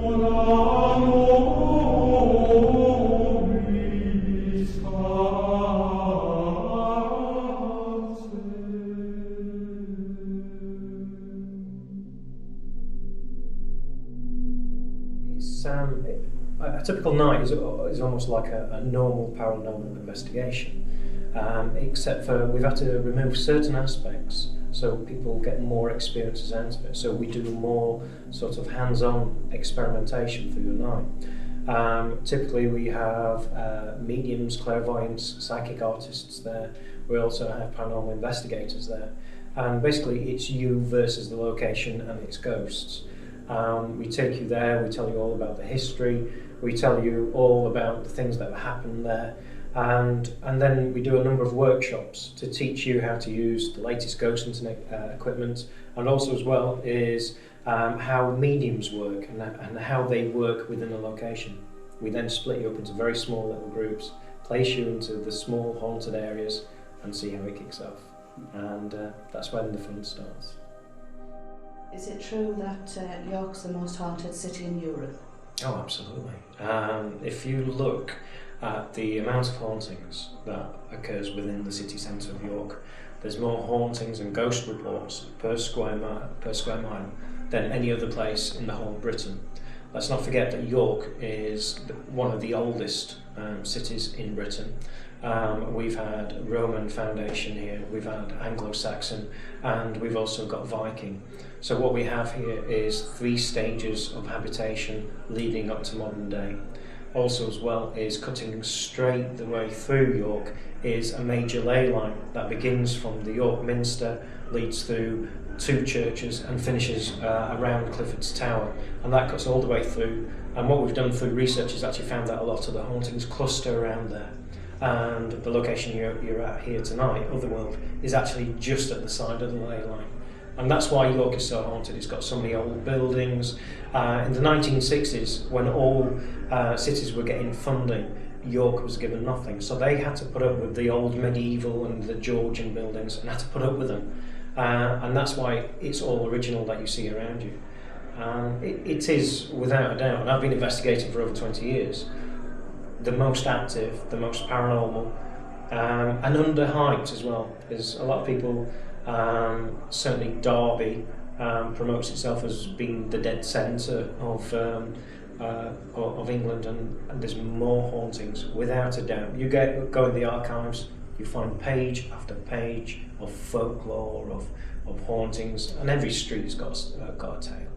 A typical night is almost like a normal paranormal investigation, except for we've had to remove certain aspects so people get more experiences out of it. So we do more sort of hands-on experimentation for your night. Typically we have mediums, clairvoyants, psychic artists there. We also have paranormal investigators there. And basically it's you versus the location and its ghosts. We take you there, we tell you all about the history, we tell you all about the things that have happened there, and then we do a number of workshops to teach you how to use the latest ghost hunting equipment, and also as well is how mediums work and how they work within a location. We then split you up into very small little groups, place you into the small haunted areas and see how it kicks off. And that's when the fun starts. Is it true that York's the most haunted city in Europe? Oh, absolutely. If you look at the amount of hauntings that occurs within the city centre of York, there's more hauntings and ghost reports per square mile than any other place in the whole of Britain. Let's not forget that York is one of the oldest cities in Britain. We've had Roman foundation here, we've had Anglo-Saxon, and we've also got Viking. So what we have here is 3 stages of habitation leading up to modern day. Also as well is cutting straight the way through York is a major ley line that begins from the York Minster, leads through 2 churches and finishes around Clifford's Tower, and that cuts all the way through. And what we've done through research is actually found that a lot of the hauntings cluster around there. And the location you're at here tonight, Otherworld, is actually just at the side of the ley line. And that's why York is so haunted. It's got so many old buildings. In the 1960s, when all cities were getting funding, York was given nothing. So they had to put up with the old medieval and the Georgian buildings and had to put up with them. And that's why it's all original that you see around you. It is, without a doubt, and I've been investigating for over 20 years, the most active, the most paranormal, and underhyped as well. There's a lot of people, certainly Derby promotes itself as being the dead centre of England, and there's more hauntings, without a doubt. You go in the archives, you find page after page of folklore, of hauntings, and every street's got a tale.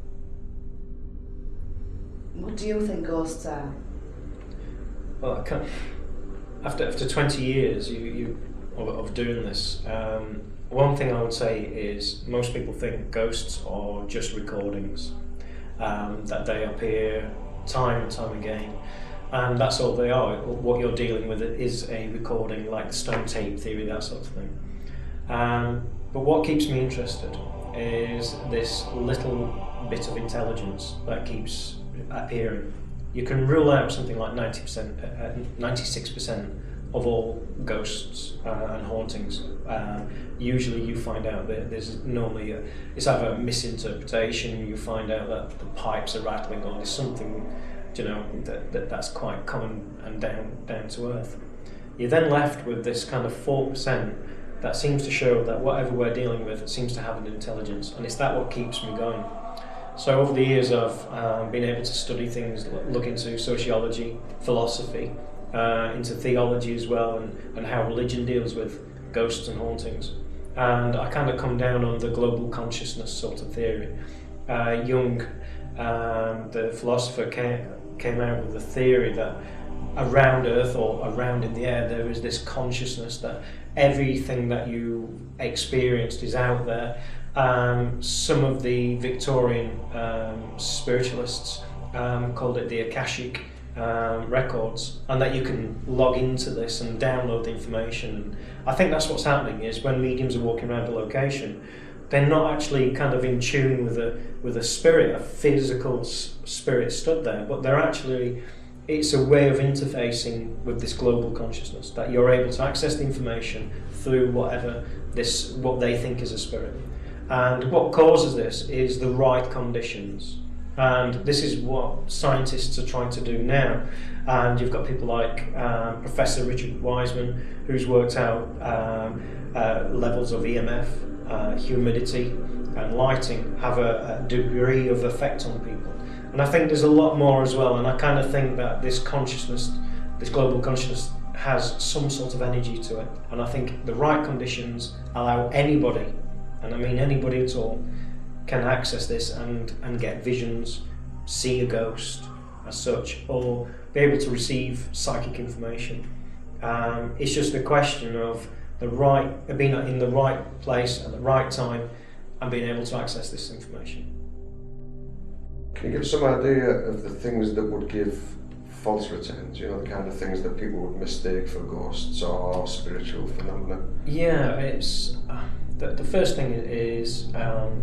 What do you think ghosts are? Well, after 20 years of doing this, one thing I would say is most people think ghosts are just recordings, that they appear time and time again, and that's all they are. What you're dealing with is a recording, like the stone tape theory, that sort of thing. But what keeps me interested is this little bit of intelligence that keeps appearing. You can rule out something like 96% of all ghosts and hauntings. Usually you find out that there's normally it's either a misinterpretation, you find out that the pipes are rattling, or there's something, that's quite common and down to earth. You're then left with this kind of 4% that seems to show that whatever we're dealing with seems to have an intelligence, and it's that what keeps me going. So over the years I've been able to study things, look into sociology, philosophy, into theology as well, and how religion deals with ghosts and hauntings. And I kind of come down on the global consciousness sort of theory. Jung, the philosopher, came out with the theory that around Earth or around in the air there is this consciousness, that everything that you experienced is out there. Some of the Victorian spiritualists called it the Akashic records, and that you can log into this and download the information. I think that's what's happening, is when mediums are walking around a location, they're not actually kind of in tune with a spirit, a physical spirit stood there, but they're actually, it's a way of interfacing with this global consciousness, that you're able to access the information through what they think is a spirit. And what causes this is the right conditions. And this is what scientists are trying to do now. And you've got people like Professor Richard Wiseman, who's worked out levels of EMF, humidity, and lighting have a degree of effect on people. And I think there's a lot more as well. And I kind of think that this consciousness, this global consciousness, has some sort of energy to it. And I think the right conditions allow anybody, and I mean anybody at all, can access this and get visions, see a ghost as such, or be able to receive psychic information. It's just a question of being in the right place at the right time and being able to access this information. Can you give some idea of the things that would give false returns, you know, the kind of things that people would mistake for ghosts or spiritual phenomena? Yeah, it's the first thing is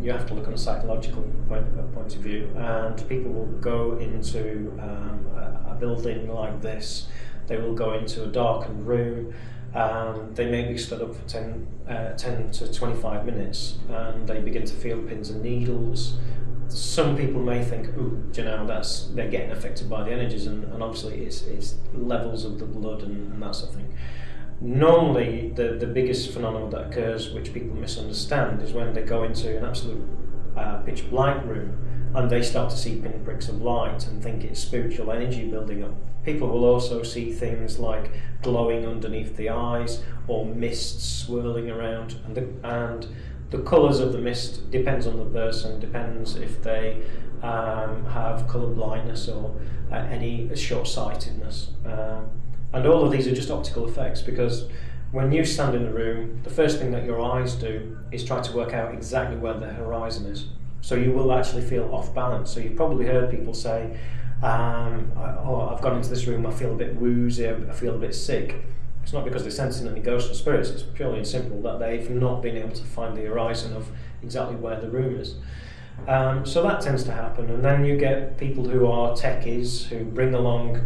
you have to look on a psychological point of view, and people will go into a building like this. They will go into a darkened room. They may be stood up for 10 to 25 minutes, and they begin to feel pins and needles. Some people may think, "Ooh, you know, they're getting affected by the energies," and obviously it's levels of the blood and that sort of thing. Normally, the biggest phenomenon that occurs, which people misunderstand, is when they go into an absolute pitch black room and they start to see pinpricks of light and think it's spiritual energy building up. People will also see things like glowing underneath the eyes or mist swirling around, and the colours of the mist depends on the person, depends if they have colour blindness or any short-sightedness. And all of these are just optical effects, because when you stand in a room, the first thing that your eyes do is try to work out exactly where the horizon is. So you will actually feel off balance. So you've probably heard people say, I've gone into this room, I feel a bit woozy, I feel a bit sick. It's not because they're sensing any ghosts or spirits, it's purely and simple that they've not been able to find the horizon of exactly where the room is. So that tends to happen, and then you get people who are techies who bring along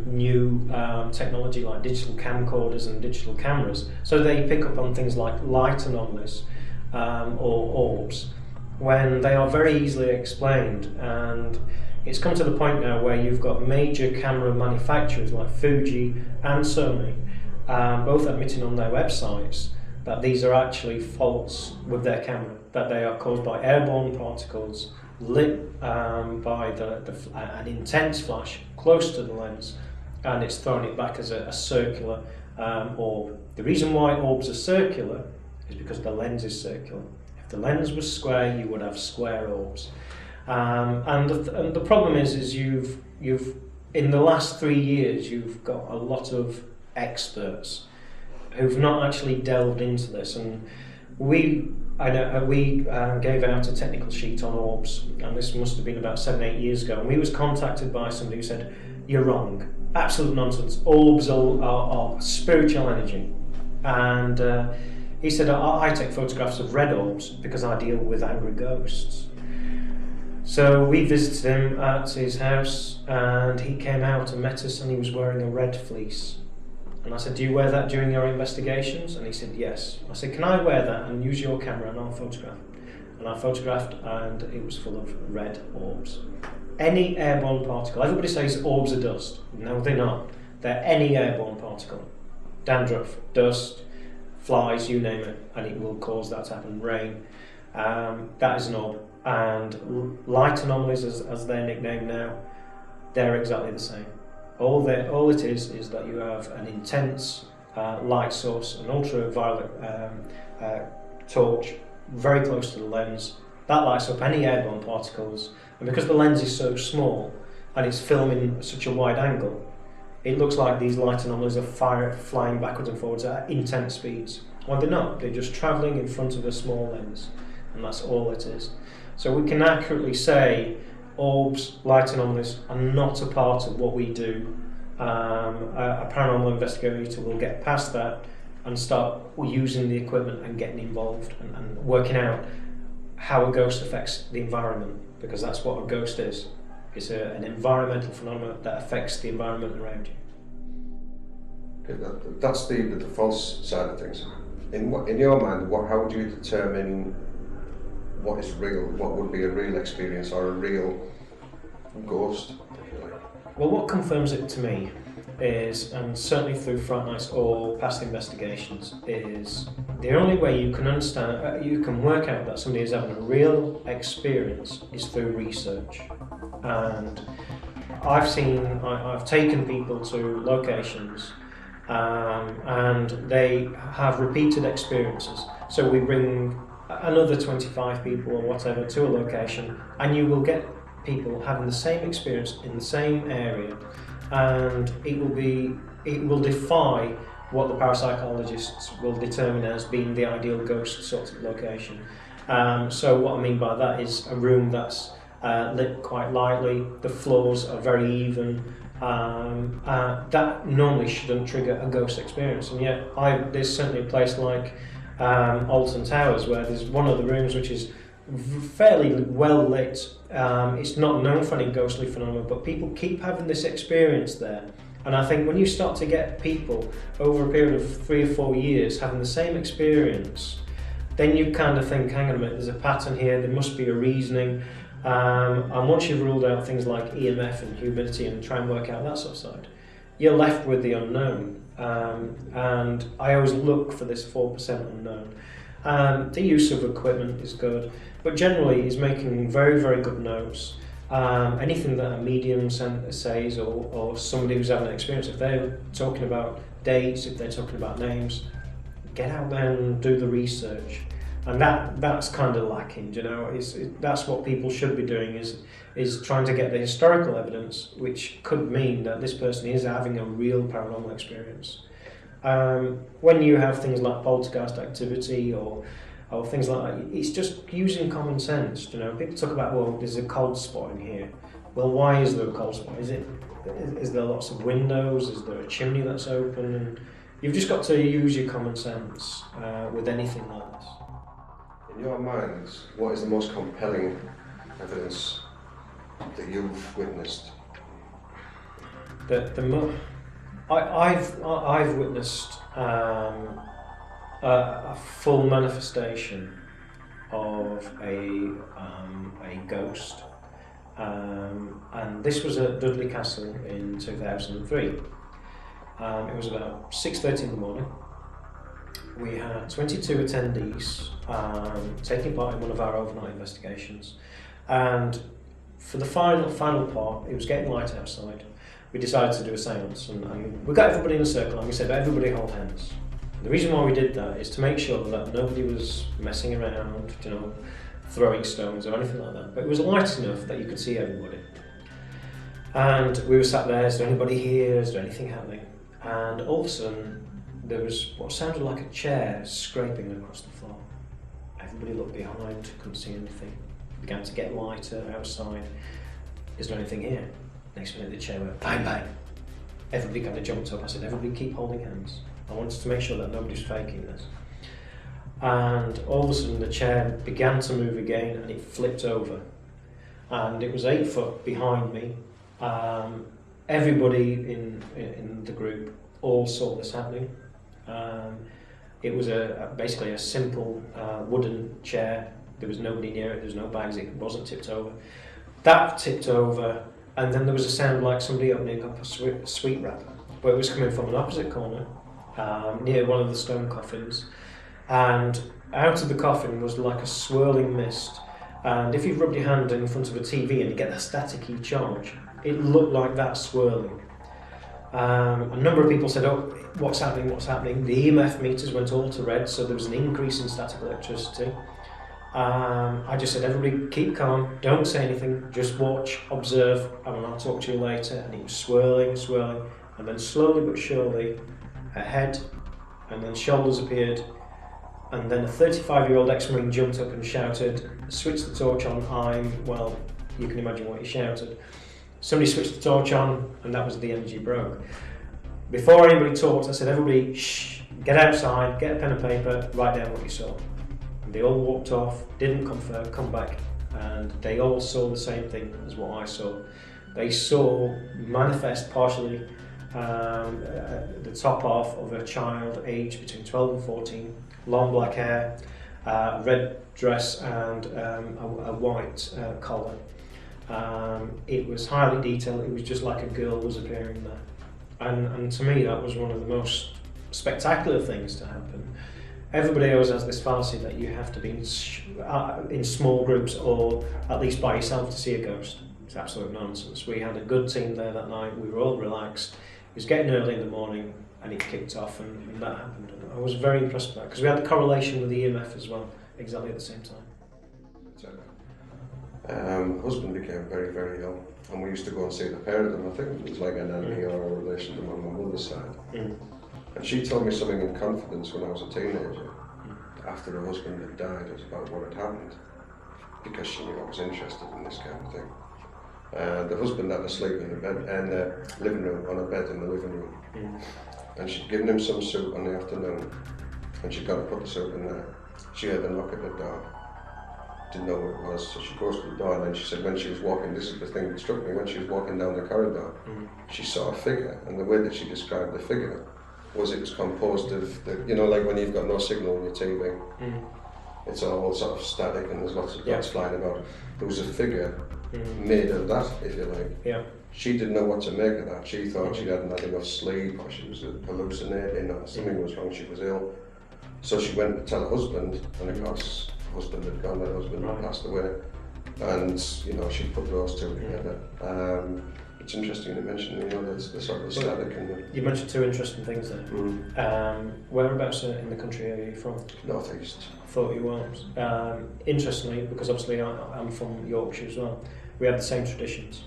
new technology like digital camcorders and digital cameras, so they pick up on things like light anomalies or orbs when they are very easily explained. And it's come to the point now where you've got major camera manufacturers like Fuji and Sony both admitting on their websites that these are actually faults with their camera, that they are caused by airborne particles lit by an intense flash close to the lens, and it's throwing it back as a circular orb. The reason why orbs are circular is because the lens is circular. If the lens was square, you would have square orbs. And the problem is you've in the last 3 years you've got a lot of experts who've not actually delved into this, and we gave out a technical sheet on orbs, and this must have been about 7-8 years ago, and we was contacted by somebody who said, "You're wrong, absolute nonsense, orbs are spiritual energy." And he said, I take photographs of red orbs because I deal with angry ghosts. So we visited him at his house, and he came out and met us, and he was wearing a red fleece. And I said, "Do you wear that during your investigations?" And he said, "Yes." I said, "Can I wear that and use your camera and I'll photograph?" And I photographed, and it was full of red orbs. Any airborne particle. Everybody says orbs are dust. No, they're not. They're any airborne particle. Dandruff, dust, flies, you name it, and it will cause that to happen. Rain. That is an orb. And light anomalies, as they're nicknamed now, they're exactly the same. All it is that you have an intense light source, an ultraviolet torch very close to the lens. That lights up any airborne particles, and because the lens is so small and it's filming at such a wide angle, it looks like these light anomalies are flying backwards and forwards at intense speeds. Well, they're not. They're just travelling in front of a small lens, and that's all it is. So we can accurately say orbs, light anomalies are not a part of what we do. A paranormal investigator will get past that and start using the equipment and getting involved and working out how a ghost affects the environment, because that's what a ghost is. It's an environmental phenomenon that affects the environment around you. Okay, that's the false side of things. In your mind, how would you determine what is real, what would be a real experience or a real ghost, if you like. Well, what confirms it to me is, and certainly through Fright Nights or past investigations, is the only way you can understand, you can work out that somebody is having a real experience is through research. And I've taken people to locations and they have repeated experiences. So we bring another 25 people or whatever to a location, and you will get people having the same experience in the same area, and it will defy what the parapsychologists will determine as being the ideal ghost sort of location. So what I mean by that is a room that's lit quite lightly, the floors are very even. That normally shouldn't trigger a ghost experience, and yet there's certainly a place like Alton Towers where there's one of the rooms which is fairly well lit. It's not known for any ghostly phenomena, but people keep having this experience there. And I think when you start to get people over a period of 3 or 4 years having the same experience, then you kind of think, hang on a minute, there's a pattern here, there must be a reasoning. And once you've ruled out things like EMF and humidity and try and work out that sort of side, you're left with the unknown. And I always look for this 4% unknown. The use of equipment is good, but generally is making very, very good notes. Anything that a medium says or somebody who's having an experience, if they're talking about dates, if they're talking about names, get out there and do the research. And that's kind of lacking, you know. That's what people should be doing, is trying to get the historical evidence, which could mean that this person is having a real paranormal experience. When you have things like poltergeist activity or things like that, it's just using common sense, you know. People talk about, well, there's a cold spot in here. Well, why is there a cold spot? Is there lots of windows? Is there a chimney that's open? And you've just got to use your common sense with anything like this. In your mind, what is the most compelling evidence that you've witnessed? I've witnessed a full manifestation of a ghost, and this was at Dudley Castle in 2003. It was about 6:30 in the morning. We had 22 attendees taking part in one of our overnight investigations, and for the final part, it was getting light outside. We decided to do a séance, and we got everybody in a circle and we said, everybody hold hands. The reason why we did that is to make sure that nobody was messing around, you know, throwing stones or anything like that, but it was light enough that you could see everybody. And we were sat there, is there anybody here, is there anything happening? And all of a sudden there was what sounded like a chair scraping across the floor. Everybody looked behind, couldn't see anything. It began to get lighter outside. Is there anything here? Next minute the chair went bang bang. Everybody kind of jumped up. I said, everybody keep holding hands. I wanted to make sure that nobody's faking this. And all of a sudden the chair began to move again and it flipped over. And it was 8 foot behind me. Everybody in the group all saw this happening. It was basically a simple wooden chair. There was nobody near it, there was no bags, it wasn't tipped over. That tipped over, and then there was a sound like somebody opening up a sweet wrapper, but it was coming from an opposite corner, near one of the stone coffins. And out of the coffin was like a swirling mist. And if you rubbed your hand in front of a TV and you get that staticky charge, it looked like that swirling. A number of people said, oh, what's happening? The EMF meters went all to red, so there was an increase in static electricity. I just said, everybody keep calm, don't say anything, just watch, observe, and I'll talk to you later. And it was swirling, and then slowly but surely, a head, and then shoulders appeared, and then a 35-year-old ex-marine jumped up and shouted, switch the torch on, well, you can imagine what he shouted. Somebody switched the torch on, and that was the energy broke. Before anybody talked, I said, everybody, shh, get outside, get a pen and paper, write down what you saw. And they all walked off, didn't confirm, come back, and they all saw the same thing as what I saw. They saw manifest partially the top half of a child aged between 12 and 14, long black hair, a red dress and a white collar. It was highly detailed. It was just like a girl was appearing there, and to me that was one of the most spectacular things to happen. Everybody always has this fallacy that you have to be in small groups or at least by yourself to see a ghost. It's absolute nonsense. We had a good team there that night. We were all relaxed. It was getting early in the morning and it kicked off, and that happened. And I was very impressed with that because we had the correlation with the EMF as well, exactly at the same time. Husband became very, very ill, and we used to go and see the pair of them. I think it was like an auntie or a relation to my mother's side. And she told me something in confidence when I was a teenager, after her husband had died, about what had happened, because she knew I was interested in this kind of thing. The husband had to sleep in the bed, in the living room, on a bed in the living room. And she'd given him some soup in the afternoon, and she'd got to put the soup in there. She heard a knock at the door, didn't know what it was, so she goes to the door, and then she said when she was walking, this is the thing that struck me, when she was walking down the corridor, she saw a figure, and the way that she described the figure was it was composed of, you know, like when you've got no signal on your TV, it's all sort of static and there's lots of dots flying about. There was a figure made of that, if you like. She didn't know what to make of that. She thought she hadn't had enough sleep, or she was hallucinating, or something was wrong, she was ill. So she went to tell her husband, and of course her husband had gone, her husband had passed away, and you know, she put those two together. It's interesting you mentioned, you know, the sort of static and the... You mentioned two interesting things there. Whereabouts in the country are you from? North East. I thought you were. Interestingly, because obviously I'm from Yorkshire as well, we have the same traditions.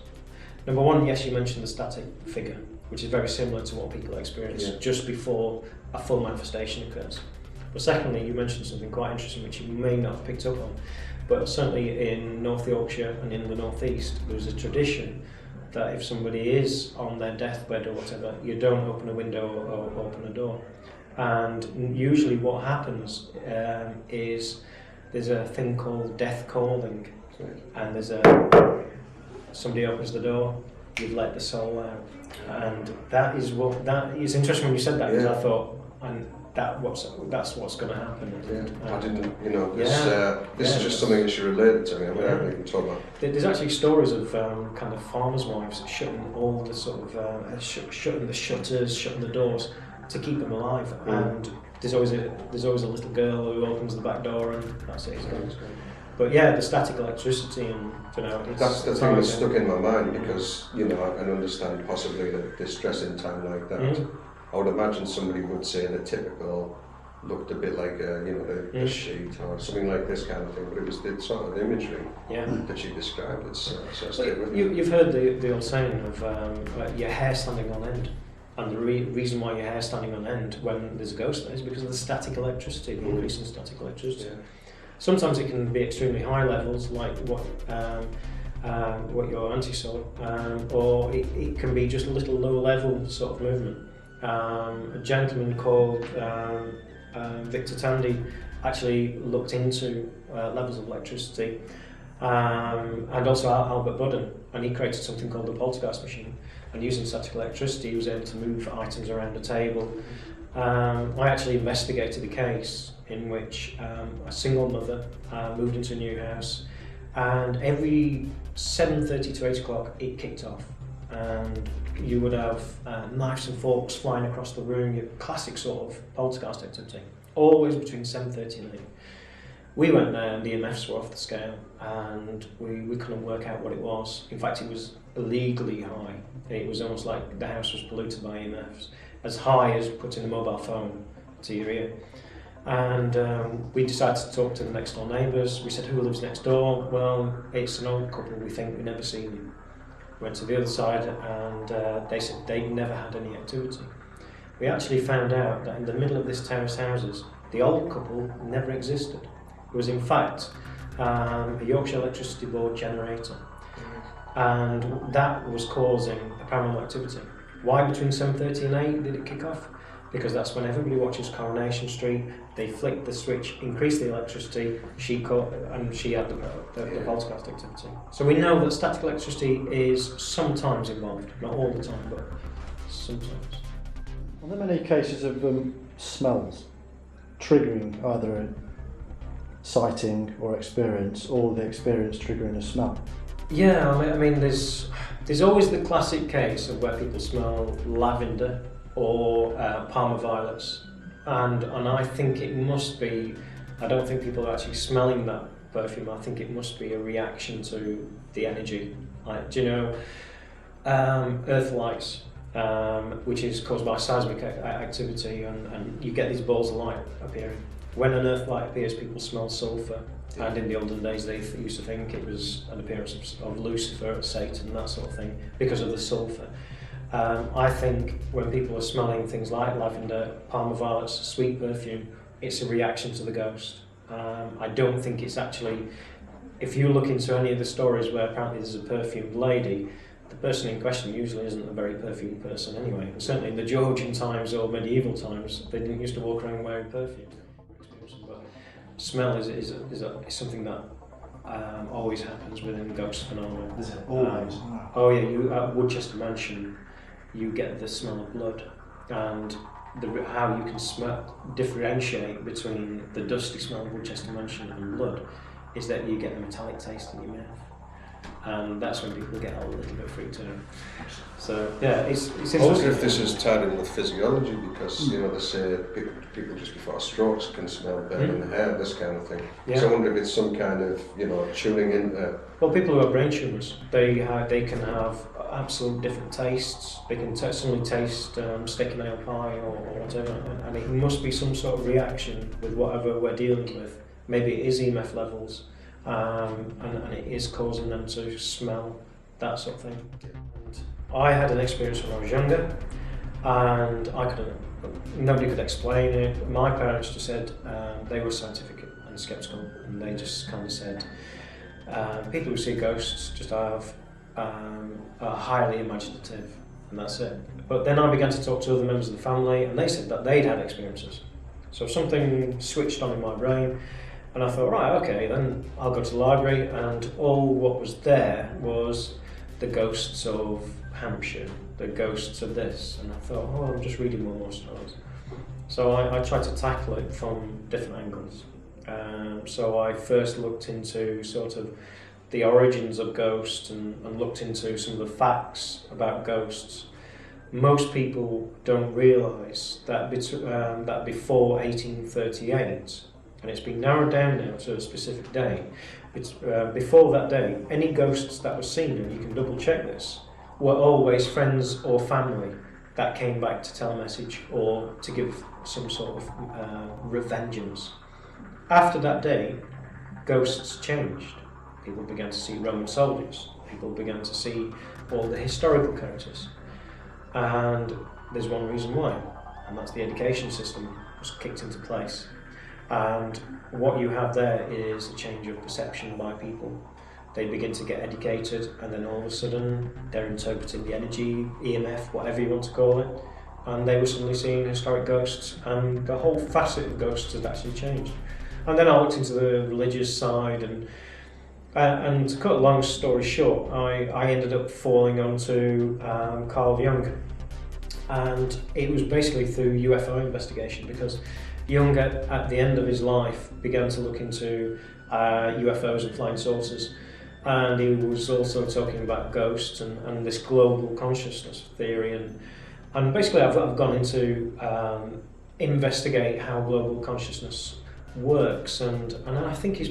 Number one, yes, you mentioned the static figure, which is very similar to what people experience just before a full manifestation occurs. But secondly, you mentioned something quite interesting which you may not have picked up on, but certainly in North Yorkshire and in the North East, there's a tradition that if somebody is on their deathbed or whatever, you don't open a window or open a door. And usually what happens is there's a thing called death calling, and there's somebody opens the door, you've let the soul out. And that is interesting when you said that, because I thought, and that's what's going to happen. I didn't, you know, this is just something that she related to me. I mean, I haven't even told her. There's actually stories of kind of farmers' wives shutting all the sort of shutting the shutters, shutting the doors to keep them alive. And there's always a little girl who opens the back door, and that's it. But yeah, the static electricity, and you know, that's the thing that's stuck in my mind, because you know, I can understand possibly the distress in time like that. I would imagine somebody would say the typical looked a bit like a sheet or something like this kind of thing, but it was the sort of imagery that she described. It's you've heard the old saying of your hair standing on end, and the reason why your hair is standing on end when there's a ghost there is because of the static electricity, the increase in static electricity. Sometimes it can be extremely high levels, like what your auntie saw, or it can be just a little low level sort of movement. A gentleman called Victor Tandy actually looked into levels of electricity, and also Albert Budden, and he created something called the poltergeist machine, and using static electricity he was able to move items around a table. I actually investigated a case in which a single mother moved into a new house, and every 7:30 to 8 o'clock it kicked off, and you would have knives and forks flying across the room, your classic sort of poltergeist activity, always between 7:30 and 8. We went there and the EMFs were off the scale, and we couldn't work out what it was. In fact, it was illegally high. It was almost like the house was polluted by EMFs, as high as putting a mobile phone to your ear. And we decided to talk to the next door neighbours. We said, who lives next door? Well, it's an old couple, we think, we've never seen them. Went to the other side, and they said they'd never had any activity. We actually found out that in the middle of this terrace houses, the old couple never existed. It was in fact a Yorkshire Electricity Board generator, and that was causing a paranormal activity. Why between 7:30 and 8 did it kick off? Because that's when everybody watches Coronation Street. They flicked the switch, increased the electricity, she caught, and she had the poltergeist activity. So we know that static electricity is sometimes involved, not all the time, but sometimes. Are there many cases of smells triggering either sighting or experience, or the experience triggering a smell? Yeah, I mean, there's always the classic case of where people smell lavender or Parma violets, and I think it must be. I don't think people are actually smelling that perfume. I think it must be a reaction to the energy. Like, do you know, earth lights, which is caused by seismic activity, and you get these balls of light appearing. When an earth light appears, people smell sulphur. And in the olden days, they used to think it was an appearance of Lucifer, Satan, that sort of thing, because of the sulphur. I think when people are smelling things like lavender, Parma violets, sweet perfume, it's a reaction to the ghost. I don't think it's actually, if you look into any of the stories where apparently there's a perfumed lady, the person in question usually isn't a very perfumed person anyway. And certainly in the Georgian times or medieval times, they didn't used to walk around wearing perfume. But smell is something that always happens within ghost phenomena. Is it always? Oh yeah, you at Woodchester Mansion, you get the smell of blood, and how you can differentiate between the dusty smell of Woodchester Mansion and blood is that you get a metallic taste in your mouth, and that's when people get a little bit freaked out. So yeah, it's interesting. I wonder if this is tied in with physiology, because you know they say people just before strokes can smell burning hair, this kind of thing. Yeah. So I wonder if it's some kind of tuning into. Well, people who have brain tumours, they can have absolute different tastes. They can suddenly taste steak and ale pie or whatever, and it must be some sort of reaction with whatever we're dealing with. Maybe it is EMF levels, and it is causing them to smell that sort of thing. And I had an experience when I was younger, and nobody could explain it. My parents just said they were scientific and skeptical, and they just kind of said people who see ghosts just are highly imaginative, and that's it. But then I began to talk to other members of the family, and they said that they'd had experiences. So something switched on in my brain, and I thought, right, okay, then I'll go to the library, and all what was there was the ghosts of Hampshire, the ghosts of this, and I thought, oh, I'm just reading more stories. So I tried to tackle it from different angles. So I first looked into sort of the origins of ghosts and looked into some of the facts about ghosts. Most people don't realise that that before 1838, and it's been narrowed down now to a specific day, before that day, any ghosts that were seen, and you can double check this, were always friends or family that came back to tell a message or to give some sort of revengeance. After that day, ghosts changed. People began to see Roman soldiers. People began to see all the historical characters. And there's one reason why, and that's the education system was kicked into place. And what you have there is a change of perception by people. They begin to get educated, and then all of a sudden they're interpreting the energy, EMF, whatever you want to call it, and they were suddenly seeing historic ghosts, and the whole facet of ghosts had actually changed. And then I looked into the religious side, and to cut a long story short, I ended up falling onto Carl Jung, and it was basically through UFO investigation, because Jung at the end of his life began to look into UFOs and flying saucers, and he was also talking about ghosts and this global consciousness theory, and basically I've gone into investigate how global consciousness works, and I think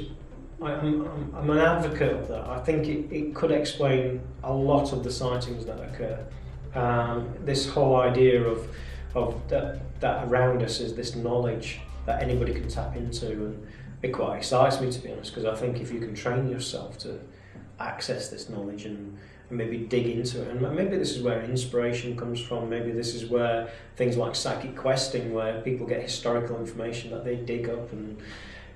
I'm an advocate of that. I think it could explain a lot of the sightings that occur. This whole idea of that around us is this knowledge that anybody can tap into, and it quite excites me, to be honest, because I think if you can train yourself to access this knowledge and maybe dig into it, and maybe this is where inspiration comes from, maybe this is where things like psychic questing, where people get historical information that they dig up, and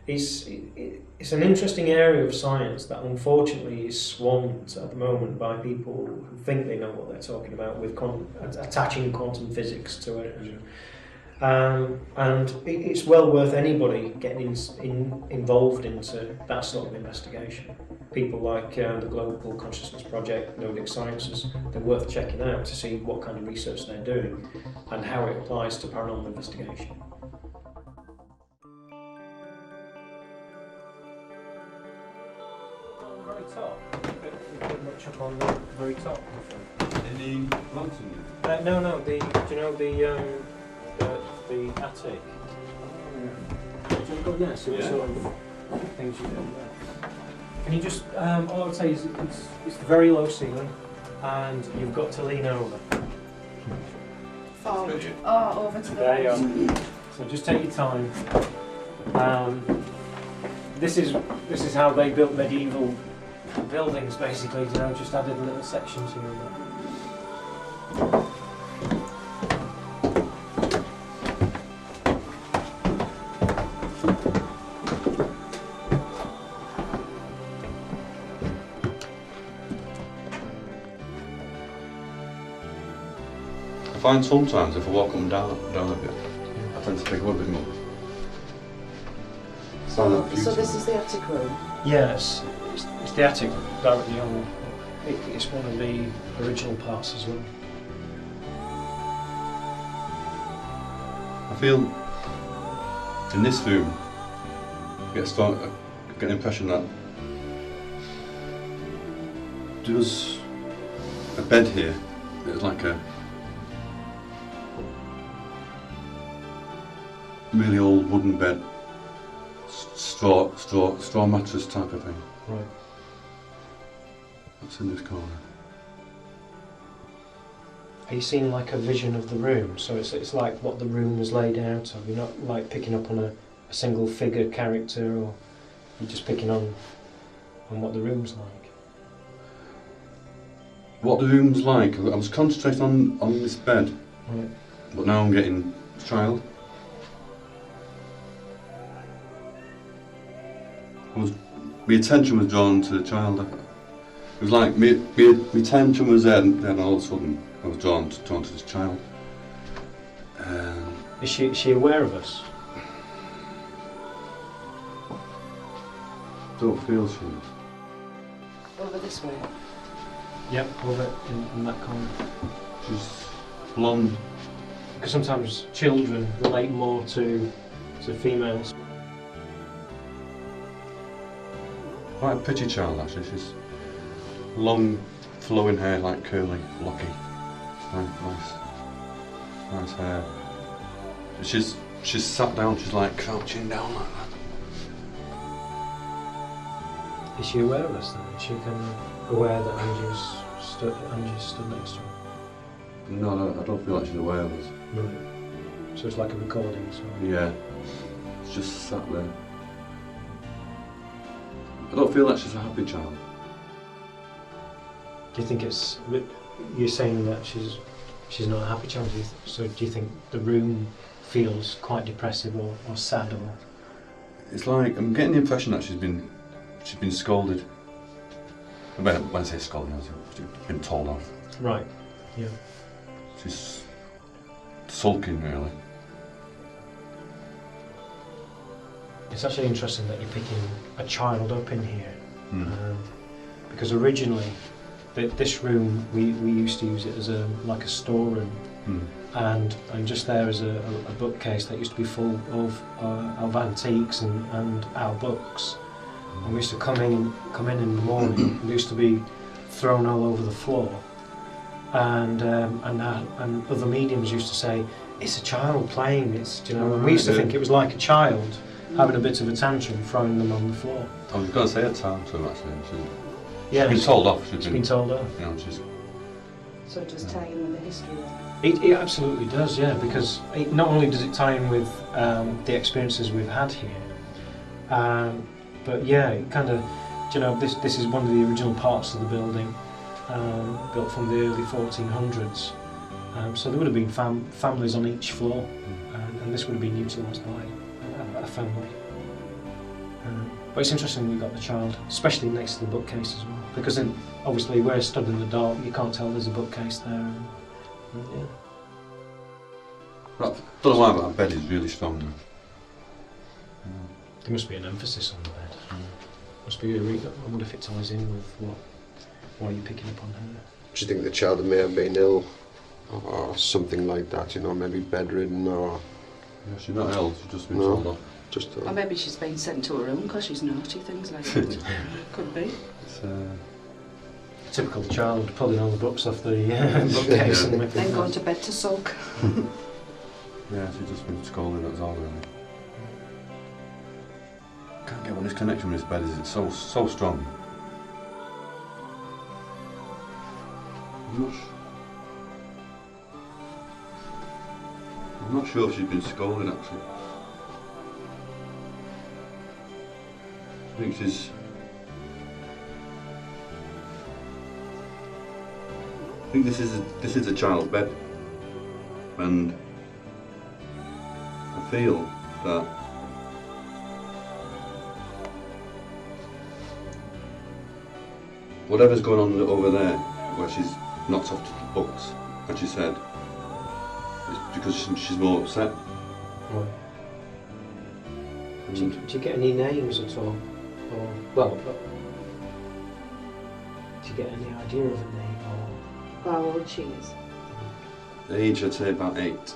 it's an interesting area of science that unfortunately is swamped at the moment by people who think they know what they're talking about, with attaching quantum physics to it, and it's well worth anybody getting involved into that sort of investigation. People like the Global Consciousness Project, Nordic Sciences, they're worth checking out to see what kind of research they're doing and how it applies to paranormal investigation. Any logs in it? No. Do you know the attic? Do you want to go in there? See what sort of things you do there. Can you just? All I would say is it's very low ceiling, and you've got to lean over. Forward. Oh, over to the There you are. So just take your time. This is how they built medieval buildings, basically. You know, just added little sections here and there. I find sometimes if I walk them down a bit, I tend to pick up a bit more. So this is the attic room? Yes, it's the attic directly on. It's one of the original parts as well. I feel in this room, I get an impression that there was a bed here. It was like a really old wooden bed, straw mattress type of thing. Right. That's in this corner. Are you seeing like a vision of the room? So it's like what the room was laid out of. You're not like picking up on a single figure character, or you're just picking on what the room's like. What the room's like, I was concentrating on this bed, Right. but now I'm getting child. My attention was drawn to the child. It was like my attention was there, and then all of a sudden I was drawn to this child. Is she aware of us? Don't feel she is. Over this way? Yep, over in that corner. She's blonde. Because sometimes children relate more to females. Quite a pretty child actually. She's long, flowing hair, like curly, locky. Nice hair. She's sat down. She's like crouching down like that. Is she aware of us then? Is she kind of aware that Angie's stood next to her? No, I don't feel like she's aware of us. Right. So it's like a recording. So. Yeah. She's just sat there. I don't feel like she's a happy child. Do you think it's? You're saying that she's not a happy child. So do you think the room feels quite depressive or sad or? It's like I'm getting the impression that she's been scolded. When I say scolded, she's been told off. Right. Yeah. She's sulking really. It's actually interesting that you're picking a child up in here, because originally this room we used to use it as like a storeroom, and just there is a bookcase that used to be full of antiques and our books, and we used to come in the morning. It used to be thrown all over the floor, and other mediums used to say it's a child playing. And we used to think it was like a child having a bit of a tantrum, throwing them on the floor. I was going to say a tantrum actually. She's been told off. She's been told off. You know, she's. So it does tie in with the history then? It absolutely does, yeah, because not only does it tie in with the experiences we've had here, but yeah, it kind of, this is one of the original parts of the building, built from the early 1400s. So there would have been families on each floor, and this would have been utilised by a family. But it's interesting we got the child, especially next to the bookcase as well, because then obviously we're stood in the dark, you can't tell there's a bookcase there. Yeah. I don't know why, but that bed is really strong now. There must be an emphasis on the bed. Must be I wonder if it ties in with what are you picking up on her. Do you think the child may have been ill or something like that, maybe bedridden or... Yeah, she's not ill, she's just been told off. Or maybe she's been sent to her room because she's naughty, things like that. Could be. Typical child pulling all the books off the bookcase and whipping Then them going out. to bed to sulk. Yeah, she's just been scolded, that's all really. Can't get what this connection with this bed is, it's so strong. I'm not sure if she's been scolded actually. I think this is a child's bed, and I feel that whatever's going on over there, where she's knocked off the books, as she said, is because she's more upset. Right. Do you get any names at all? Or, well, do you get any idea of a name? Or How old she is. Age, I'd say about 8.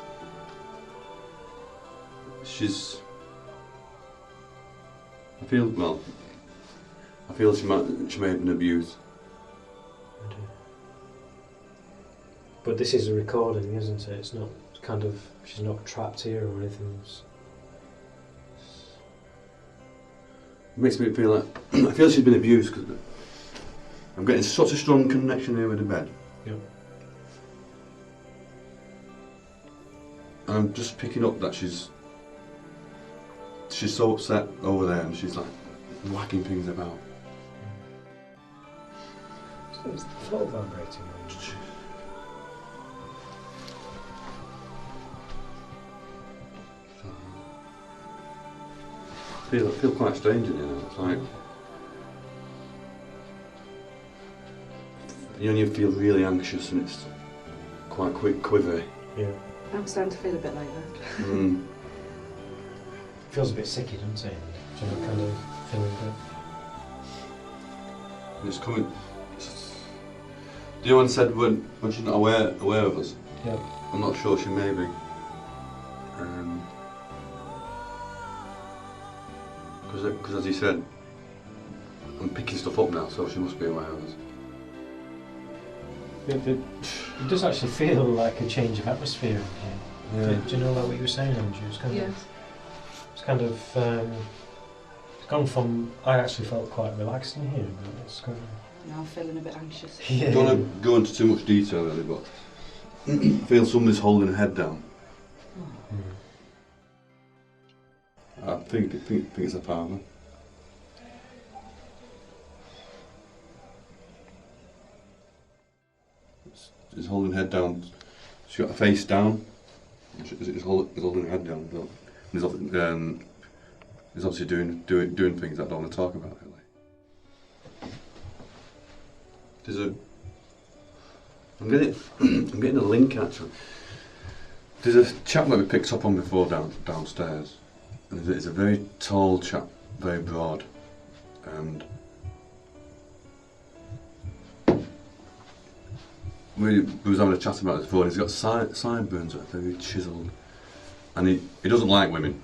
I feel she may have been abused. But this is a recording, isn't it? It's not kind of, she's not trapped here or anything. It makes me feel like, I feel she's been abused because I'm getting such a strong connection here with the bed. Yep. And I'm just picking up that she's so upset over there and she's like whacking things about. Is the floor vibrating? I feel quite strange in here now. It's like you feel really anxious and it's quite quivery. Yeah. I'm starting to feel a bit like that. Mm. Feels a bit sicky, doesn't it? Do you know, kind of feeling good. And it's coming. Do you know when said when she's not aware of us? Yeah. I'm not sure she may be. Because as he said, I'm picking stuff up now, so she must be aware of us. It does actually feel like a change of atmosphere in here. Yeah. Do you know like what you were saying, Andrew? It's kind Yes. of, it's kind of, it's gone from, I actually felt quite relaxed in here, but it's kind of... Now I'm feeling a bit anxious. Yeah. I don't want to go into too much detail really, but I feel somebody's holding her head down. I think it's a father. She's holding her head down. She's got her face down. She's holding her head down. But he's obviously doing things that I don't want to talk about really. I'm getting a link actually. There's a chap that we picked up on before downstairs. And it's a very tall chap, very broad, and we was having a chat about this before. And he's got sideburns that are very chiselled, and he doesn't like women.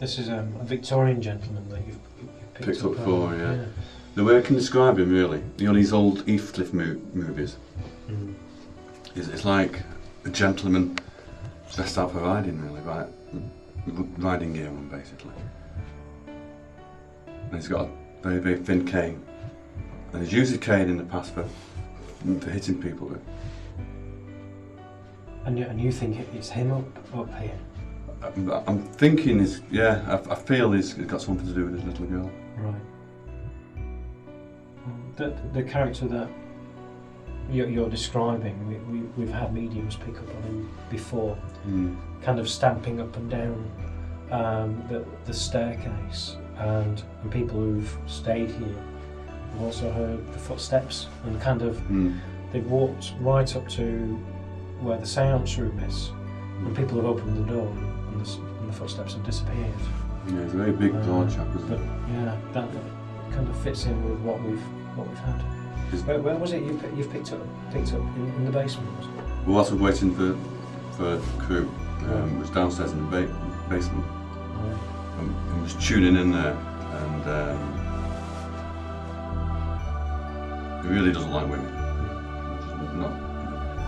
This is a Victorian gentleman that you've Picked up before, yeah. The way I can describe him really, you know these old Heathcliff movies, it's like a gentleman dressed out for riding really, right? Riding gear on basically. And he's got a very, very thin cane. And he's used the cane in the past for hitting people with. And you think it's him up here? I'm thinking I feel he's got something to do with his little girl. Right. The character that you're describing, we've had mediums pick up on him before, kind of stamping up and down the staircase, and people who've stayed here have also heard the footsteps, and kind of they've walked right up to where the seance room is, and people have opened the door and the footsteps have disappeared. Yeah, he's a very big, broad chap, isn't But yeah, that kind of fits in with what we've had. Where was it you've picked up in the basement? Well, whilst we're waiting for crew, it was downstairs in the basement. Right. And he was tuning in there, and He really doesn't like women.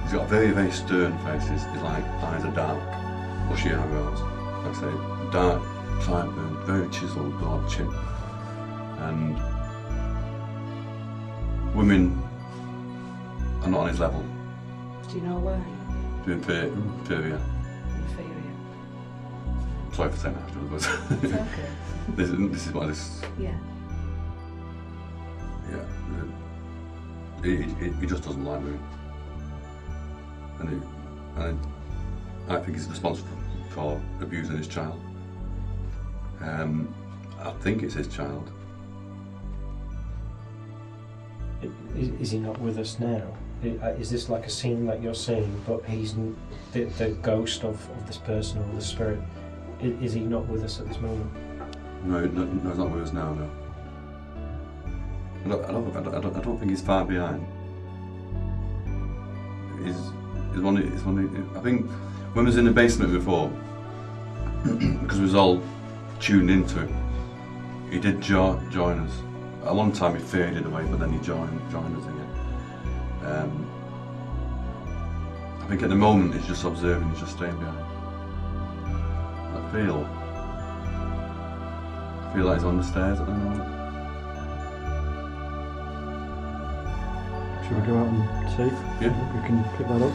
He's got a very, very stern face. His like eyes are dark, bushy eyebrows. Like I say, dark, sideburn, very chiseled, broad chin. And women are not on his level. Do you know why? They're inferior. Inferior. Sorry for saying that afterwards, but It's okay. this is what this. Yeah. Yeah. He just doesn't like women. And I think he's responsible for abusing his child. I think it's his child. Is he not with us now? Is this like a scene that you're seeing, but he's the ghost of this person or the spirit? Is he not with us at this moment? No, he's not with us now. No. I don't think he's far behind. He's one. I think when we was in the basement before, because we was all tuned into him, he did join us. At one time he faded away, but then he joined us again. I think at the moment he's just observing, he's just staying behind. I feel like he's on the stairs at the moment. Should we go out and see? Yeah. We can pick that up.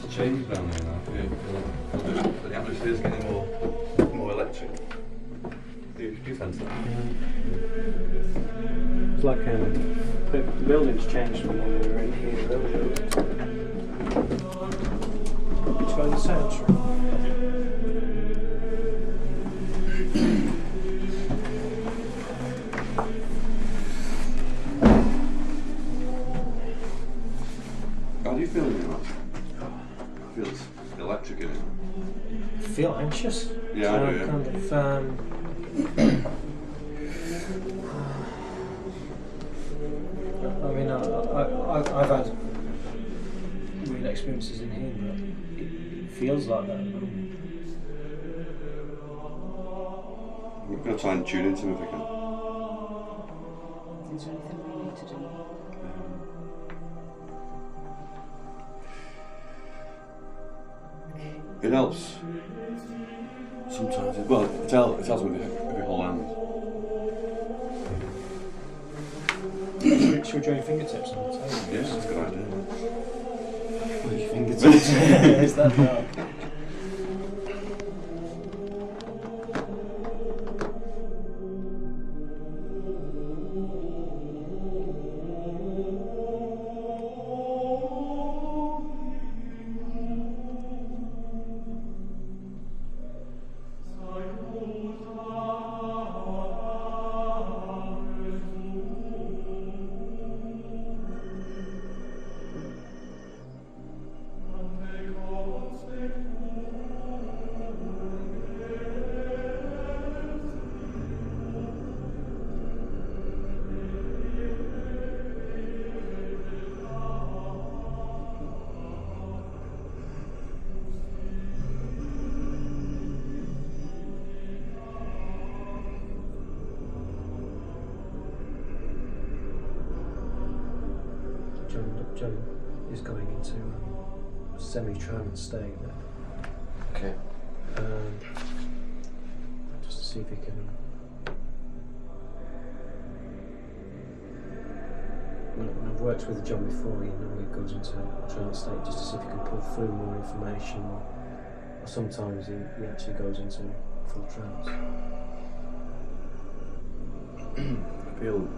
It's changed down there now. Yeah. But the atmosphere's getting more electric. Do you sense that? It's like the building's changed from when we were in here earlier. It's by the soundtrack. How do you feel in your mouth? I feel it's electric in it. Feel anxious? Yeah, I do, yeah. Kind of, I mean, I've had weird experiences in here, but it feels like that at the moment. We're going to try and tune into him if we can. Is there anything we need to do? It helps. Sometimes, it helps with your whole hand. Should we join your fingertips on the table? Yes, that's a good idea. Your fingertips. Is that dark? John is going into a semi-trance state there. Okay. Just to see if he can. When I've worked with John before, you know, he goes into a trance state just to see if he can pull through more information, or sometimes he actually goes into full trance. I feel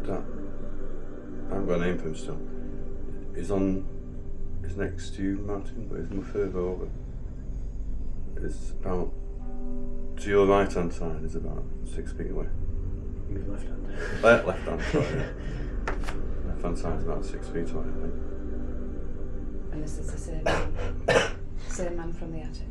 that I haven't got a name for him still. He's next to you, Martin, but he's more further over. It's about, to your right hand side is about 6 feet away. You mean left hand? Left hand, sorry. Yeah. Left hand side is about 6 feet away, I think. And this is the same man from the attic.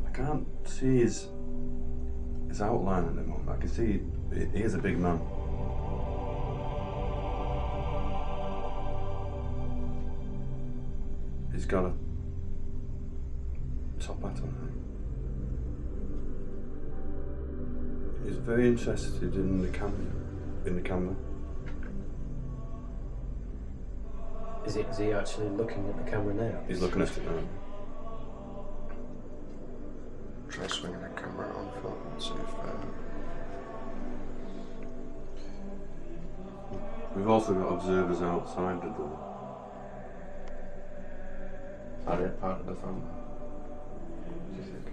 I can't see his his outline at the moment. I can see he is a big man. He's got a top hat on. He's very interested in the camera. Is he actually looking at the camera now? He's looking at it now. Try swinging the camera on for and see if. We've also got observers outside the door. Are they part of the family? What do you think?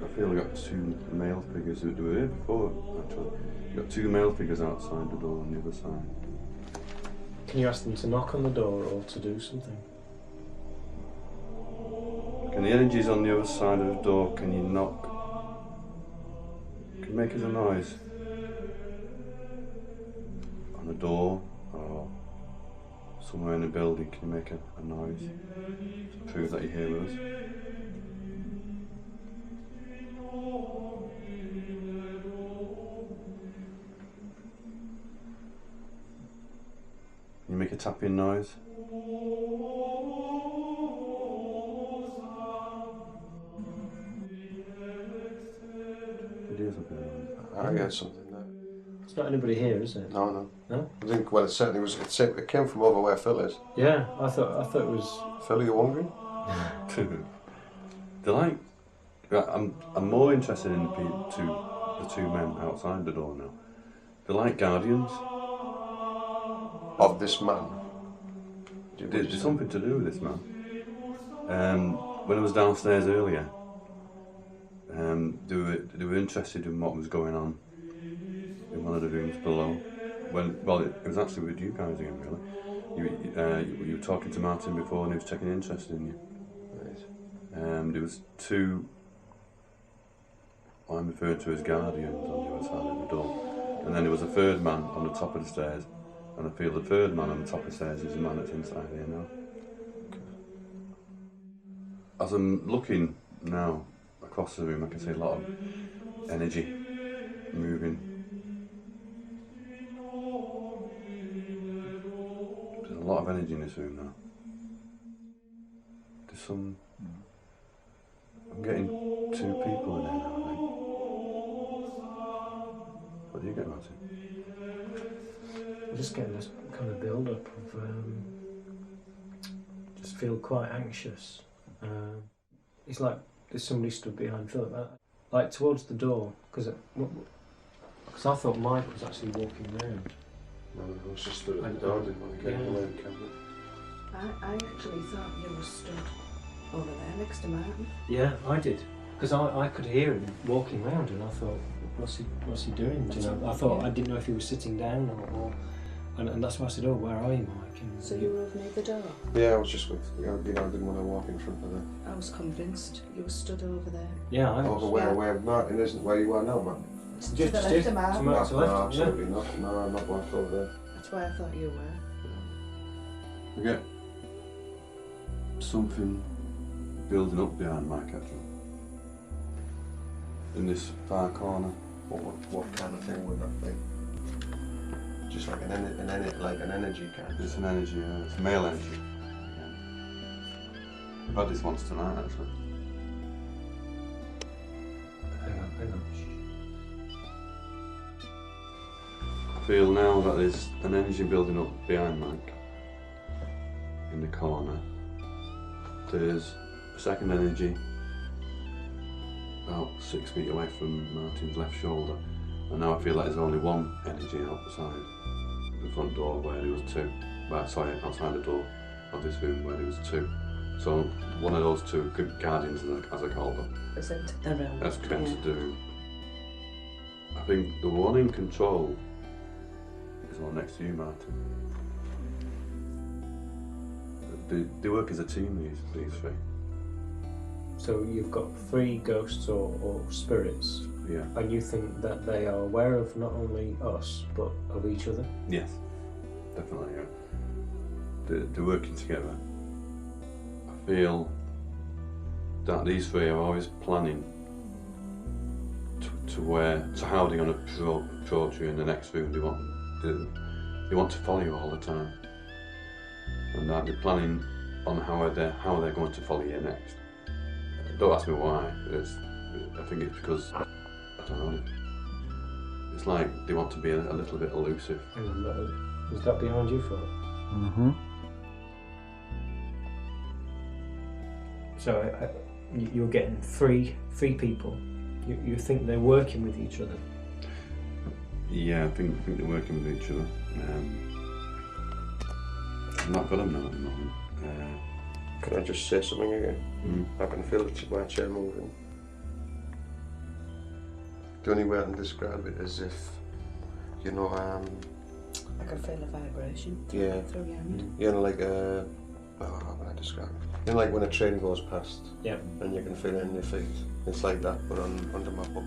I feel we got two male figures who were here before, actually. We've got two male figures outside the door on the other side. Can you ask them to knock on the door or to do something? Can the energies on the other side of the door, can you knock? Can you make us a noise? On the door or somewhere in the building, can you make a noise to prove that you hear us? Can you make a tapping noise? Did you hear something? I heard something there. It's not anybody here, is it? No. No? I think, well, it certainly was. It came from over where Phil is. Yeah, I thought it was. Phil, are you hungry? They're like, I'm more interested in the two men outside the door now. They're like guardians. Of this man. There's something to do with this man. When I was downstairs earlier, they were interested in what was going on in one of the rooms below. It was actually with you guys again, really. You were talking to Martin before, and he was taking interest in you. Right. There was two, I'm referring to as guardians on the other side of the door, and then there was a third man on the top of the stairs, and I feel the third man on the top of the stairs is the man that's inside here now. As I'm looking now across the room, I can see a lot of energy moving. There's a lot of energy in this room now. There's some... I'm getting two people in here now, I think. What do you get, Martin? I'm just getting this kind of build-up of... just feel quite anxious. It's like there's somebody stood behind Philip, like towards the door, because I thought Mike was actually walking around. No, I was just stood at the door, didn't want to get away from the camera. I actually thought you were stood over there next to Martin. Yeah, I did, because I could hear him walking around, and I thought, what's he doing? Do you know, I thought, I didn't know if he was sitting down or and that's why I said, oh, where are you, Mike? And So you were over near the door? Yeah, I was just with, I didn't want to walk in front of her. I was convinced you were stood over there. Yeah, I was. Over where Martin isn't where you are now, Martin? To the left of Martin. To No, the left, absolutely not. No, I'm not walked over there. That's where I thought you were. I get something building up behind Mike, actually. In this far corner. What kind of thing would that be? Just like an energy kind. It's an energy, it's male energy. Again. We've had this once tonight, actually. Hang on. I feel now that there's an energy building up behind Mike. In the corner. There's a second energy about 6 feet away from Martin's left shoulder. And now I feel like there's only one energy outside the front door where there was two. Outside the door of this room where there was two. So one of those two guardians, as I call them, Is it around? has come to do. I think the one in control is the one next to you, Martin. They work as a team, these three. So you've got three ghosts or spirits, Yeah. and you think that they are aware of not only us, but of each other? Yes. Definitely, yeah. They're working together. I feel that these three are always planning to how they're going to approach you in the next room. They want to follow you all the time, and that they're planning on how they're going to follow you next. Don't ask me why. I think it's because I don't know. It's like they want to be a little bit elusive. Was that behind you, Phil? Mm-hmm. So you're getting three people. You think they're working with each other? Yeah, I think they're working with each other. I've not got them now at the moment. Can I just say something again? I can feel my chair moving. The only way I can describe it is if, you know, I could feel a vibration through your hand. you know, like how can I describe it? You know, like when a train goes past, Yeah. and you can feel it in your feet. It's like that, but under my bum.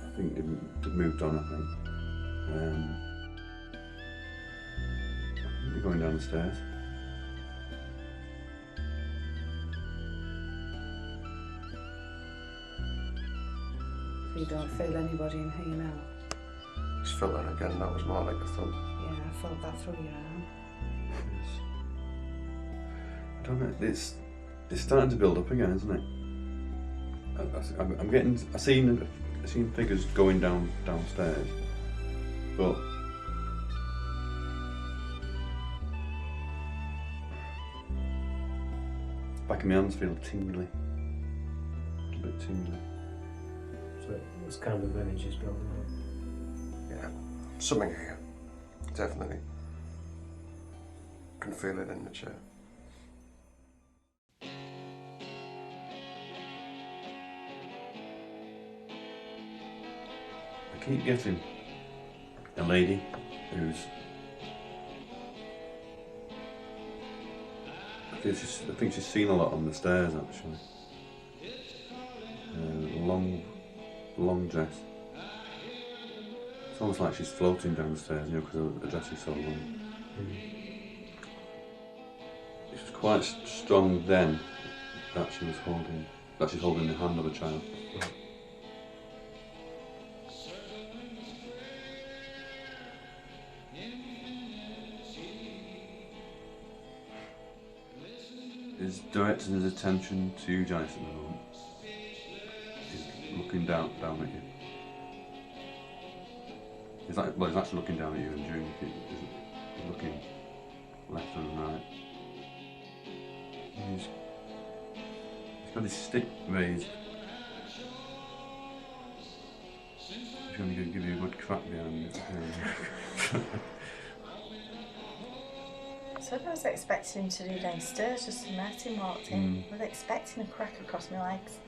I think they've moved on. I think they're going down the stairs. You don't feel anybody in here now? Just felt that again. That was more like a thump. Yeah, I felt that through your arm. I don't know. It's starting to build up again, isn't it? I've seen figures going downstairs, but back of my hands feel tingly, a bit tingly. So this kind of energy's building up. Yeah, something here. Definitely. Can feel it in the chair. I keep getting a lady who's I think she's seen a lot on the stairs actually. Long dress. It's almost like she's floating down the stairs, you know, because the dress is so long. It was quite strong then that she's holding the hand of a child. Is directing his attention to Janice at the moment. He's looking down at you. He's actually looking down at you, and during he's looking left and right. He's got his stick raised. He's going to give you a good crack behind you. So I was expecting him to do downstairs, just as Martin walked in. I was expecting a crack across my legs.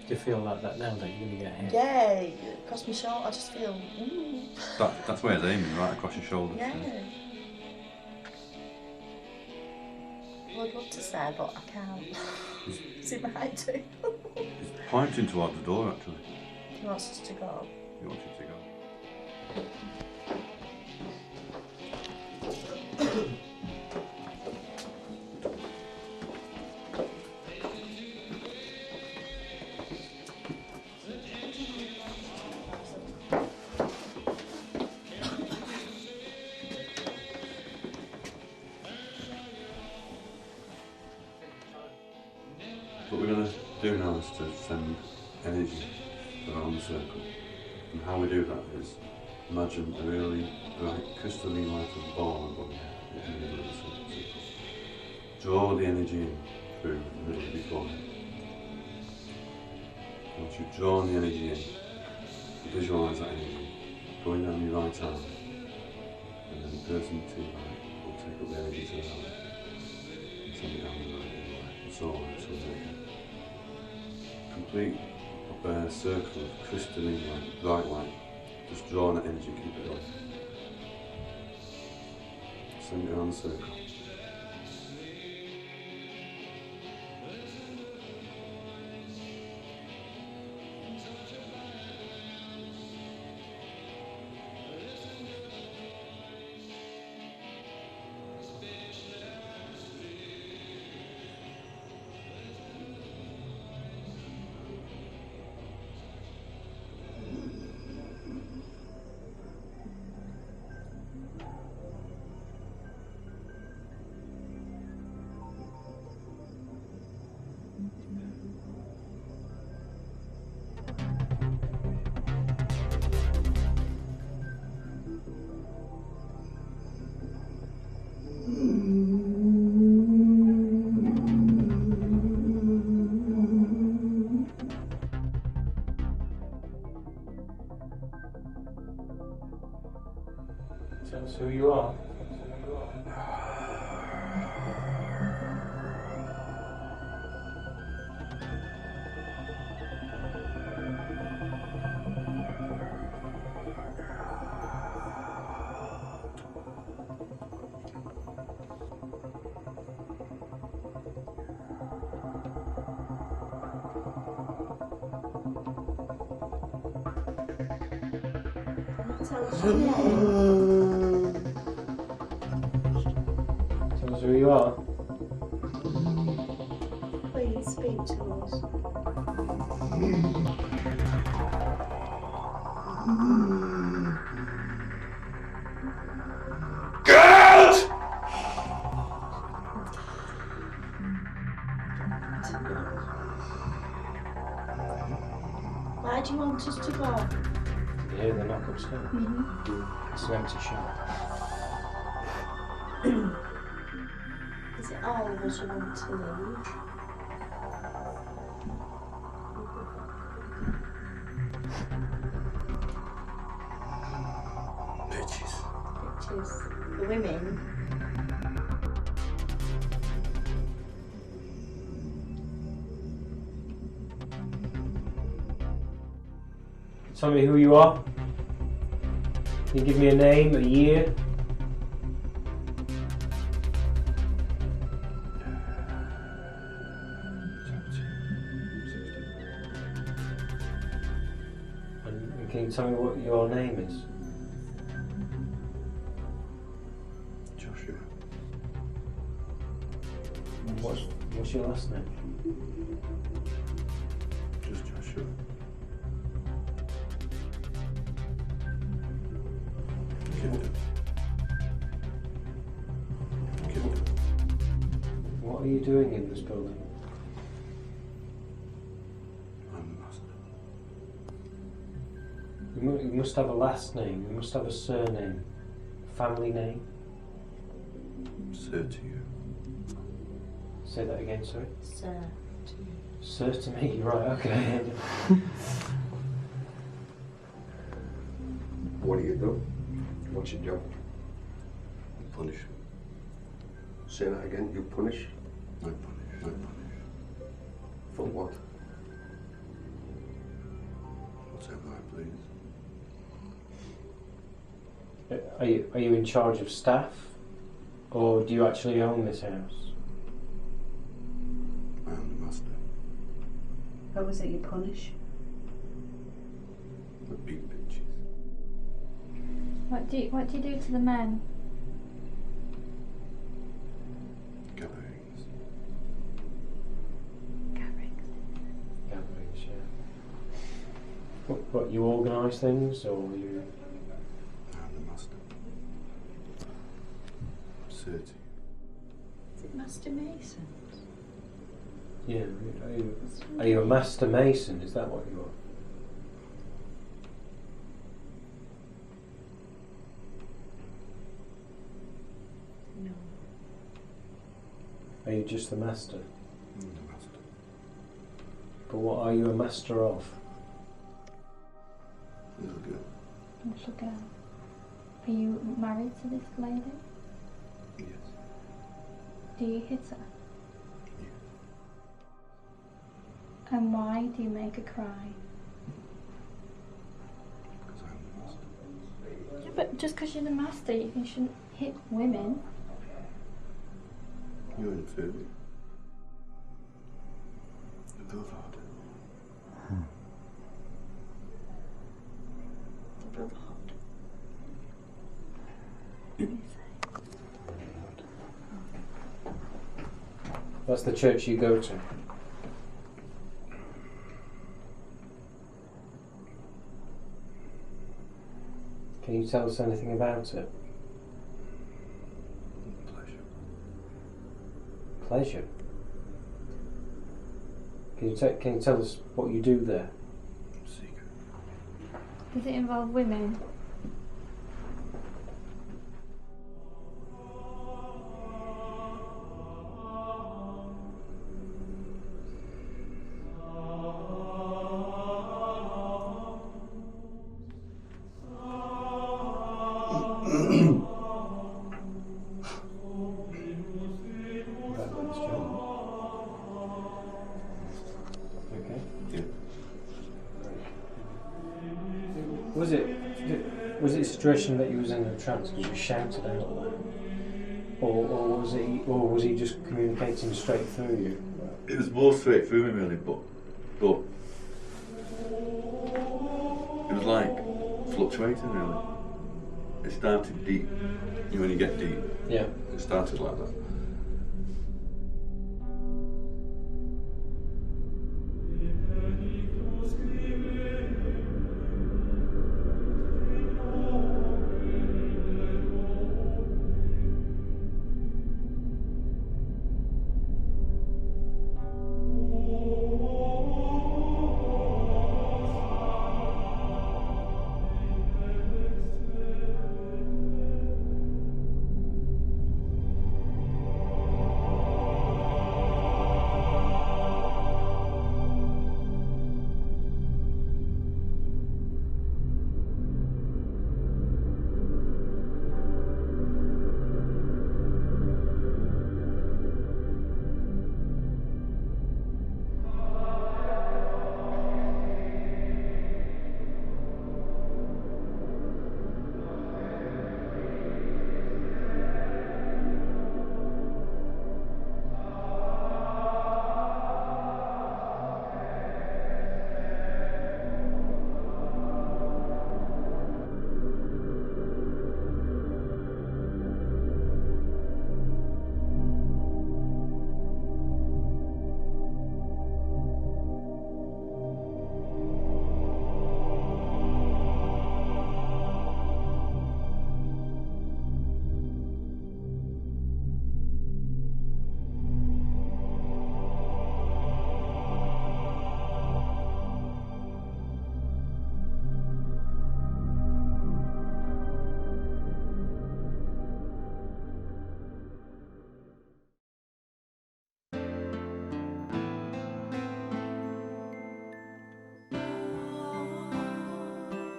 Do you feel like that now that you're going to get hit? Yeah, across my shoulder, I just feel, That's where it's aiming, right across your shoulders. yeah. Well, I'd love to say, but I can't. It's in my height too. He's pointing towards the door actually. He wants us to go. He wants you to go. What we're going to do now is to send energy around the circle. And how we do that is imagine a really bright crystalline light of ball above you in the middle of the circle. Draw the energy in through the middle of your forehead. Once you've drawn the energy in, visualise that energy going down your right arm, and then the person to your right will take up the energy to the right and send it down the right and the left, and so on until they complete a circle of crystalline light, bright light. Just draw that energy, keep it going. Send it around the circle. Tell us who you are. Tell us your name. Tell us who you are. Please speak to us. Why do you want us to go? You hear the knock upstairs? It's an empty shop. Is it all of us who want to leave? Bitches. The women. Tell me who you are. Can you give me a name, a year? And can you tell me what your name is? Joshua. And what's your last name? Just Joshua. What are you doing in this building? I'm the master. You must have a last name, you must have a surname, family name. Sir to you. Say that again, sorry. Sir. Sir to me, right, okay. What do you do? What's your job? Punish. Say that again. You punish? I punish. I punish. For what? Whatever I please. Are you in charge of staff? Or do you actually own this house? I am the master. What was it you punish? The big bitches. What do you do to the men? Gatherings. Gatherings, yeah. What you organise things, or you? I'm the master. Sir to you. Is it Master Mason? Yeah. Are you a master mason? Is that what you are? No. Are you just the master? I'm the master. But what are you a master of? Little girl. Little girl. Are you married to this lady? Yes. Do you hit her? Yes. And why do you make her cry? Because I'm the master. Yeah, but just because you're the master, you shouldn't hit women. You're inferior. The Brotherhood. The Brotherhood. That's the church you go to. Can you tell us anything about it? Pleasure. Pleasure. Can you tell us what you do there? Secret. Does it involve women? Was it a situation that you was in a trance because you shouted out, or was he just communicating straight through you? It was more straight through me really, but it was like fluctuating really. It started deep. You know when you get deep? Yeah. It started like that.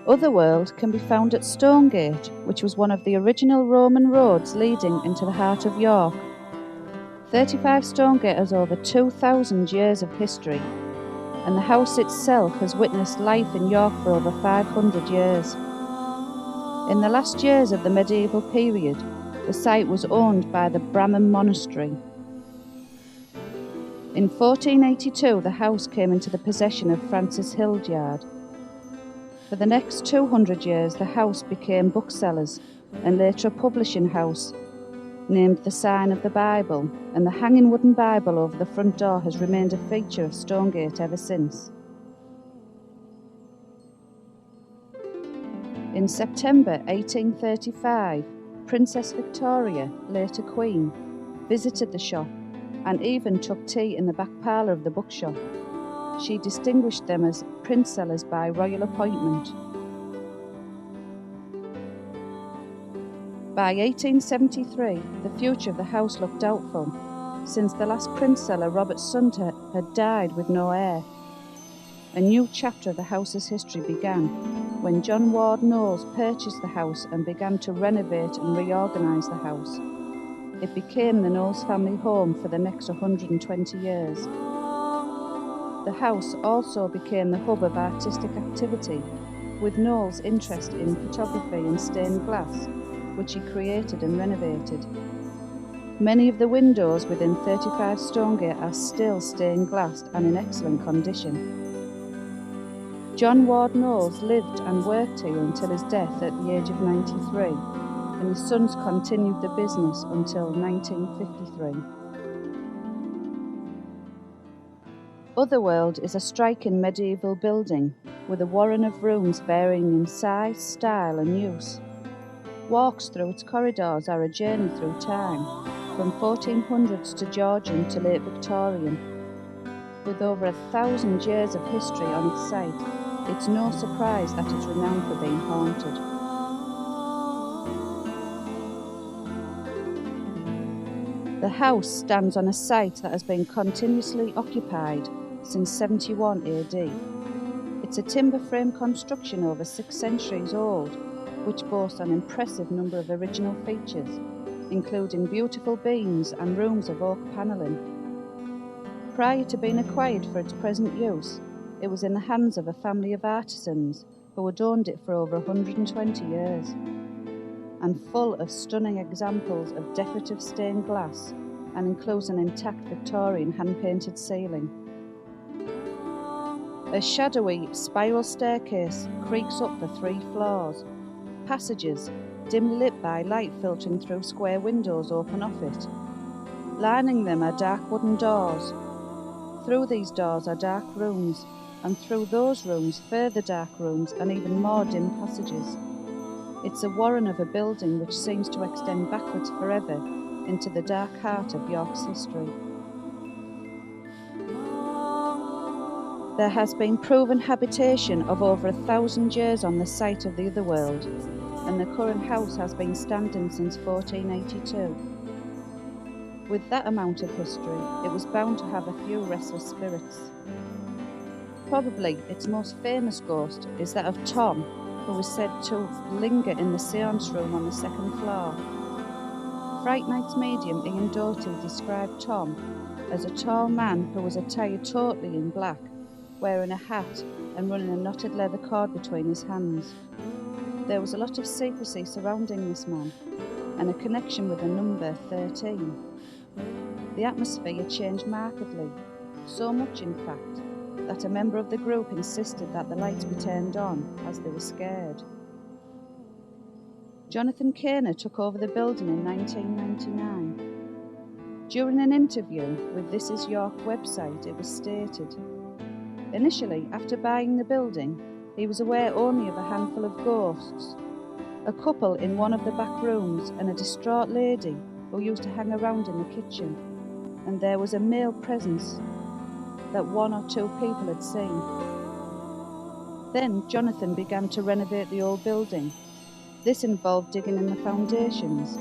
Otherworld can be found at Stonegate, which was one of the original Roman roads leading into the heart of York. 35 Stonegate has over 2,000 years of history, and the house itself has witnessed life in York for over 500 years. In the last years of the medieval period, the site was owned by the Brahmin monastery. In 1482, the house came into the possession of Francis Hildyard. For the next 200 years, the house became booksellers and later a publishing house named The Sign of the Bible, and the hanging wooden Bible over the front door has remained a feature of Stonegate ever since. In September 1835, Princess Victoria, later Queen, visited the shop and even took tea in the back parlour of the bookshop. She distinguished them as printsellers by royal appointment. By 1873, the future of the house looked doubtful, since the last printseller, Robert Sunter, had died with no heir. A new chapter of the house's history began when John Ward Knowles purchased the house and began to renovate and reorganise the house. It became the Knowles family home for the next 120 years. The house also became the hub of artistic activity, with Knowles' interest in photography and stained glass, which he created and renovated. Many of the windows within 35 Stonegate are still stained glass and in excellent condition. John Ward Knowles lived and worked here until his death at the age of 93, and his sons continued the business until 1953. Otherworld is a striking medieval building with a warren of rooms varying in size, style and use. Walks through its corridors are a journey through time, from 1400s to Georgian to late Victorian. With over 1,000 years of history on its site, it's no surprise that it's renowned for being haunted. The house stands on a site that has been continuously occupied since 71 AD. It's a timber frame construction over 6 centuries old, which boasts an impressive number of original features, including beautiful beams and rooms of oak panelling. Prior to being acquired for its present use, it was in the hands of a family of artisans who had owned it for over 120 years, and full of stunning examples of decorative stained glass and includes an intact Victorian hand-painted ceiling. A shadowy spiral staircase creaks up the 3 floors. Passages, dimly lit by light filtering through square windows, open off it. Lining them are dark wooden doors. Through these doors are dark rooms, and through those rooms further dark rooms and even more dim passages. It's a warren of a building which seems to extend backwards forever into the dark heart of York's history. There has been proven habitation of over 1,000 years on the site of the other world, and the current house has been standing since 1482. With that amount of history, it was bound to have a few restless spirits. Probably its most famous ghost is that of Tom, who was said to linger in the seance room on the 2nd floor. Fright Nights medium Ian Doherty described Tom as a tall man who was attired totally in black, wearing a hat and running a knotted leather cord between his hands. There was a lot of secrecy surrounding this man, and a connection with the number 13. The atmosphere changed markedly, so much in fact, that a member of the group insisted that the lights be turned on as they were scared. Jonathan Kaner took over the building in 1999. During an interview with This Is York website, it was stated, initially, after buying the building, he was aware only of a handful of ghosts, a couple in one of the back rooms and a distraught lady who used to hang around in the kitchen, and there was a male presence that 1 or 2 people had seen. Then Jonathan began to renovate the old building. This involved digging in the foundations.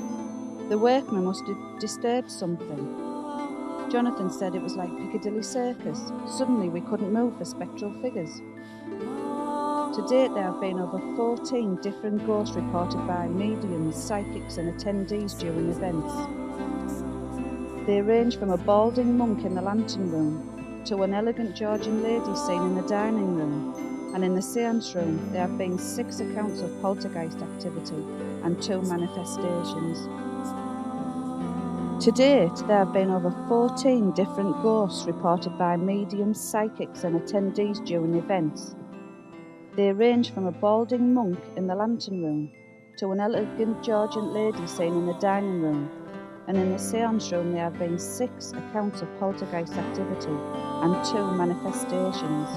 The workmen must have disturbed something. Jonathan said it was like Piccadilly Circus. Suddenly we couldn't move for spectral figures. To date there have been over 14 different ghosts reported by mediums, psychics and attendees during events. They range from a balding monk in the lantern room to an elegant Georgian lady seen in the dining room, and in the seance room there have been 6 accounts of poltergeist activity and 2 manifestations. To date, there have been over 14 different ghosts reported by mediums, psychics and attendees during events. They range from a balding monk in the lantern room to an elegant Georgian lady seen in the dining room, and in the seance room there have been 6 accounts of poltergeist activity and 2 manifestations.